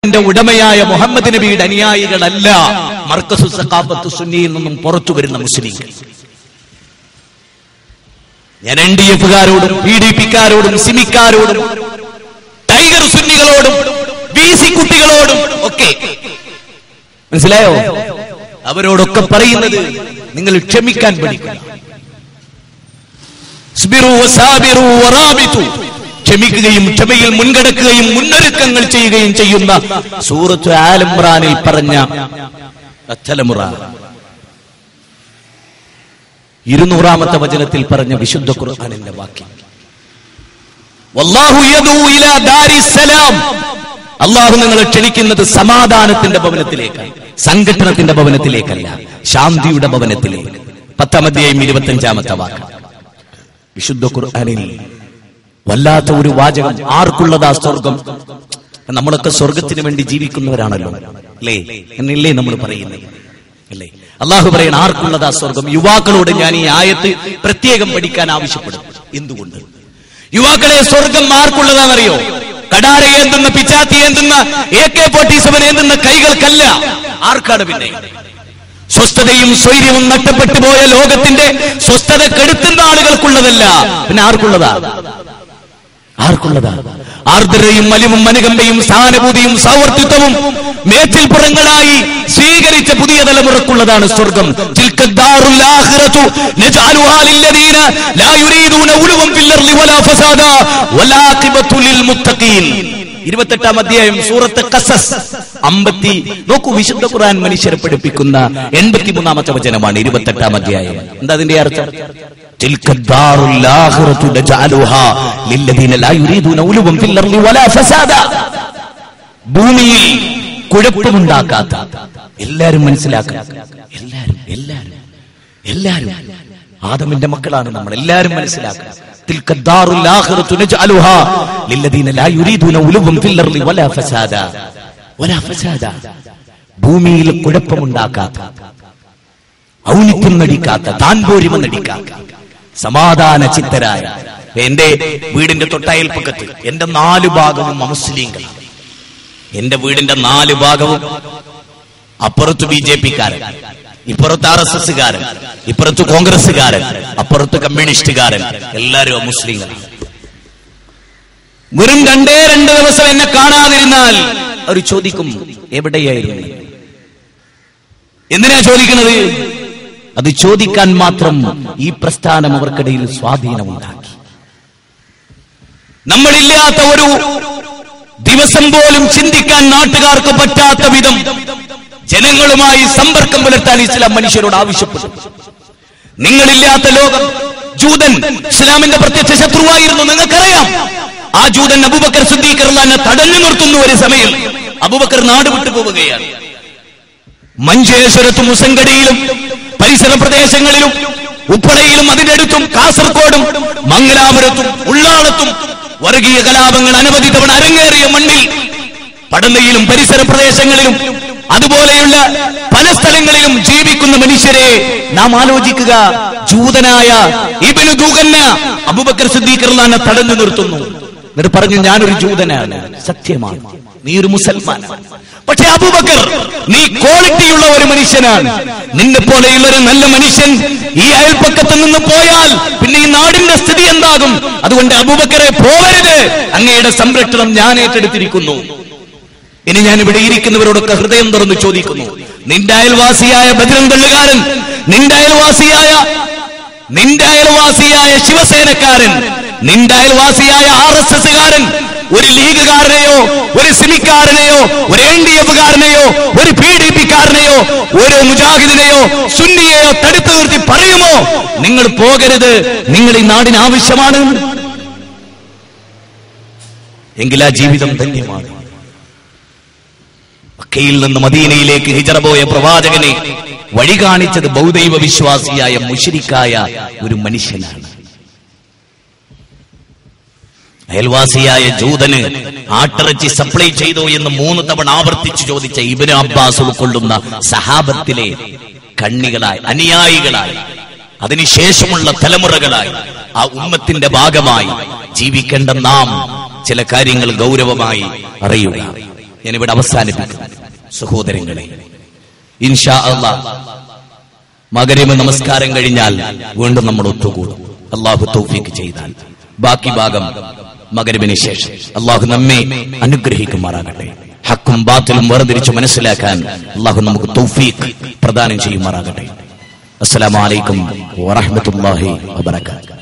ഉടമയായ മുഹമ്മദ് നബിയുടെ അനുയായികളല്ല മർക്കസു സഖാഫത്തു സുന്നിയിൽ നിന്നും പുറത്തു വരുന്ന മുസ്ലിംകൾ. ഞാൻ NDF-കാരോടും PDP-കാരോടും സിമിക്കാരോടും ടൈഗർ സുന്നികളോടും BC കുട്ടികളോടും ഒക്കെ മനസ്സിലായോ? അവരോടൊക്കെ പറയുന്നത് നിങ്ങൾ ക്ഷമിക്കാൻ പഠിക്കണം. ക്ഷമിക്കുകയും ക്ഷമയിൽ മുൻകടക്കുകയും മുന്നൊരുക്കങ്ങൾ ചെയ്യുകയും ചെയ്യുന്ന സൂറത്ത് ആൽ ഇംറാനിൽ പറഞ്ഞ തലമുറ 200-ാമത്തെ വചനത്തിൽ പറഞ്ഞ വിശുദ്ധ ഖുർആനിന്റെ വാക്യം, വല്ലാഹു യദൂ ഇലാ ദാരിസ്സലാം, അല്ലാഹു നിങ്ങളെ ക്ഷണിക്കുന്നത് സമാധാനത്തിന്റെ ഭവനത്തിലേക്കാണ്, സംഘടനത്തിന്റെ ഭവനത്തിലേക്കല്ല, ശാന്തിയുടെ ഭവനത്തിലേക്ക്. 10-ാം അധ്യായം 25-ാമത്തെ വാക്ക്. വിശുദ്ധ ഖുർആനിൽ വല്ലാത്ത ഒരു വാചകം. ആർക്കുള്ളതാ സ്വർഗം? നമ്മളൊക്കെ സ്വർഗത്തിന് വേണ്ടി ജീവിക്കുന്നവരാണല്ലോ, അല്ലേ? എന്നല്ലേ നമ്മൾ പറയുന്നത്, അല്ലേ? അള്ളാഹു പറയണ ആർക്കുള്ളതാ സ്വർഗം? യുവാക്കളോട് ഞാൻ ഈ ആയത്ത് പ്രത്യേകം പഠിക്കാൻ ആവശ്യപ്പെടും. എന്തുകൊണ്ട്? യുവാക്കളെ, സ്വർഗം ആർക്കുള്ളതാണെന്നറിയോ? കടാര ഏന്തുന്ന, പിച്ചാത്തി ഏന്തുന്ന, AK-47 ഏന്തുന്ന കൈകൾക്കല്ല. ആർക്കാണ് പിന്നെ? സ്വസ്ഥതയും സ്വൈര്യവും നഷ്ടപ്പെട്ടു പോയ ലോകത്തിന്റെ സ്വസ്ഥത കെടുത്തുന്ന ആളുകൾക്കുള്ളതല്ല. പിന്നെ ആർക്കുള്ളതാ? ആർക്കുള്ളതാ? ആർദ്രതയും മലിവും അനുകമ്പയും സഹാനുഭൂതിയും സൗവർത്തിത്വവും മേച്ചിൽപ്പുറങ്ങളായി സ്വീകരിച്ച പുതിയ തലമുറക്കുള്ളതാണ് സ്വർഗം. 28-ാം അധ്യായം സൂറത്ത് ഖസസ് 50. നോക്കൂ, വിശുദ്ധ ഖുർആൻ മനുഷ്യരെ പഠിപ്പിക്കുന്ന 83-ാമത്തെ വചനമാണ് 28-ാം അധ്യായം. എന്താ അതിന്റെ അർത്ഥം? ഭൂമിയിൽ കുഴപ്പമുണ്ടാക്കാത്ത, എല്ലാരും മനസ്സിലാക്കുക, എല്ലാരും ആദമിന്റെ മക്കളാണ് നമ്മൾ, എല്ലാരും മനസ്സിലാക്കുക. ഭൂമിയിൽ കുഴപ്പമുണ്ടാക്കാത്ത, ഔന്നിത്യം നടിക്കാത്ത, താൻപോരിമ നടിക്കാത്ത, സമാധാന ചിത്തരായ. എന്റെ വീടിന്റെ തൊട്ടയൽപ്പക്കത്ത് എന്റെ 4 ഭാഗവും മുസ്ലിംകളാണ്. എന്റെ വീടിന്റെ 4 ഭാഗവും അപ്പുറത്ത് BJP-കാരൻ, ഇപ്പുറത്ത് RSS-കാരൻ, ഇപ്പുറത്ത് കോൺഗ്രസ്സുകാരൻ, അപ്പുറത്ത് കമ്മ്യൂണിസ്റ്റുകാരൻ, എല്ലാവരും മുസ്ലിങ്ങളാണ്. വെറും 2 ദിവസം എന്നെ കാണാതിരുന്നാൽ അവർ ചോദിക്കും, എവിടെയായിരുന്നു? എന്തിനാ ചോദിക്കുന്നത്? അത് ചോദിക്കാൻ മാത്രം ഈ പ്രസ്ഥാനം അവർക്കിടയിൽ സ്വാധീനമുണ്ടാക്കി. നമ്മളില്ലാത്ത ഒരു ദിവസം പോലും ചിന്തിക്കാൻ നാട്ടുകാർക്ക് പറ്റാത്ത വിധം ജനങ്ങളുമായി സമ്പർക്കം പുലർത്താൻ ഇസ്ലാം മനുഷ്യരോട് ആവശ്യപ്പെട്ടു. നിങ്ങളില്ലാത്ത ലോകം. ജൂതൻ ഇസ്ലാമിന്റെ പ്രത്യക്ഷ ശത്രുവായിരുന്നു, നിങ്ങൾക്കറിയാം. ആ ജൂതൻ അബൂബക്കർ സിദ്ദീഖ് റളിയല്ലാഹു തടഞ്ഞു നിർത്തുന്നു. ഒരു സമയം അബൂബക്കർ നാട് വിട്ടു പോവുകയാണ്. മഞ്ചേശ്വരത്തും മുസങ്കടിയിലും പരിസര പ്രദേശങ്ങളിലും ഉപ്പളയിലും അതിനടുത്തും കാസർഗോഡും മംഗലാപുരത്തും ഉള്ളാളത്തും വർഗീയ കലാപങ്ങൾ അനവധി തവണ അരങ്ങേറിയ മണ്ണിൽ, പടന്നയിലും പരിസര പ്രദേശങ്ങളിലും അതുപോലെയുള്ള പല സ്ഥലങ്ങളിലും ജീവിക്കുന്ന മനുഷ്യരെ നാം ആലോചിക്കുക. ജൂതനായ ഇബ്നു ദുഗന്ന അബൂബക്കർ സിദ്ദീഖ് റളിയല്ലാഹു തടഞ്ഞു നിർത്തുന്നു. എന്നിട്ട് പറഞ്ഞു, ഞാനൊരു ജൂതനാണ്, സത്യമാണ്, നീ ഒരു മുസൽമാനാണ്. പക്ഷെ അബൂബക്കർ, നീ ക്വാളിറ്റിയുള്ള ഒരു മനുഷ്യനാണ്. നിന്നെ പോലെയുള്ള ഒരു നല്ല മനുഷ്യൻ ഈ അയൽപ്പക്കത്ത് നിന്ന് പോയാൽ പിന്നെ ഈ നാടിന്റെ സ്ഥിതി എന്താകും? അതുകൊണ്ട് അബൂബക്കറെ പോകരുത്, അങ്ങയുടെ സംരക്ഷണം ഞാൻ ഏറ്റെടുത്തിരിക്കുന്നു. ഇനി ഞാൻ ഇവിടെ ഇരിക്കുന്നവരോടൊക്കെ ഹൃദയം തുറന്ന് ചോദിക്കുന്നു, നിന്റെ അയൽവാസിയായ ബജ്രംഗള്ളുകാരൻ, നിന്റെ അയൽവാസിയായ ശിവസേനക്കാരൻ, നിന്റെ അയൽവാസിയായ RSS-കാരൻ ഒരു ലീഗുകാരനെയോ ഒരു സിമിക്കാരനെയോ ഒരു NDF-കാരനെയോ ഒരു PDP-കാരനെയോ ഒരു മുജാഹിദിനെയോ സുന്നിയെയോ തടുത്തു നിർത്തി പറയുമോ, നിങ്ങൾ പോകരുത്, നിങ്ങൾ ഈ നാടിന് ആവശ്യമാണ്? എങ്കിൽ ആ ജീവിതം ധന്യമാണ്. മക്കയിൽ നിന്ന് മദീനയിലേക്ക് ഹിജറ പോയ പ്രവാചകനെ വഴി കാണിച്ചത് ബൗദ്ധൈവ വിശ്വാസിയായ മുശ്രിക്കായ ഒരു മനുഷ്യനാണ്. അയൽവാസിയായ ജൂതന് ആട്ടിറച്ചി സപ്ലൈ ചെയ്തോ എന്ന് 3 തവണ ആവർത്തിച്ചു ചോദിച്ച ഇബ്നു അബ്ബാസ് ഉൾക്കൊള്ളുന്ന സഹാബത്തിലെ കണ്ണികളായി, അനുയായികളായി, അതിനുശേഷമുള്ള തലമുറകളായി ആ ഉമ്മത്തിന്റെ ഭാഗമായി ജീവിക്കേണ്ട നാം ചില കാര്യങ്ങൾ ഗൗരവമായി അറിയുക. ഞാനിവിടെ അവസാനിപ്പിക്കും. സഹോദരങ്ങളെ, ഇൻഷാ അല്ലാഹ് മഗ്‌രിബ് നമസ്കാരം കഴിഞ്ഞാൽ വീണ്ടും നമ്മൾ ഒത്തുകൂടും. അല്ലാഹു തൗഫീഖ് ചെയ്താൽ ബാക്കി ഭാഗം മഗ്‌രിബിന് ശേഷം. അല്ലാഹു നമ്മെ അനുഗ്രഹിക്കുമാറാകട്ടെ. ഹക്കും ബാത്തിലും വേർതിരിച്ച് മനസ്സിലാക്കാൻ അല്ലാഹു നമുക്ക് തൗഫീഖ് പ്രദാനം ചെയ്യുമാറാകട്ടെ. അസ്സലാമു അലൈക്കും വറഹ്മത്തുള്ളാഹി വബറകാതുഹു.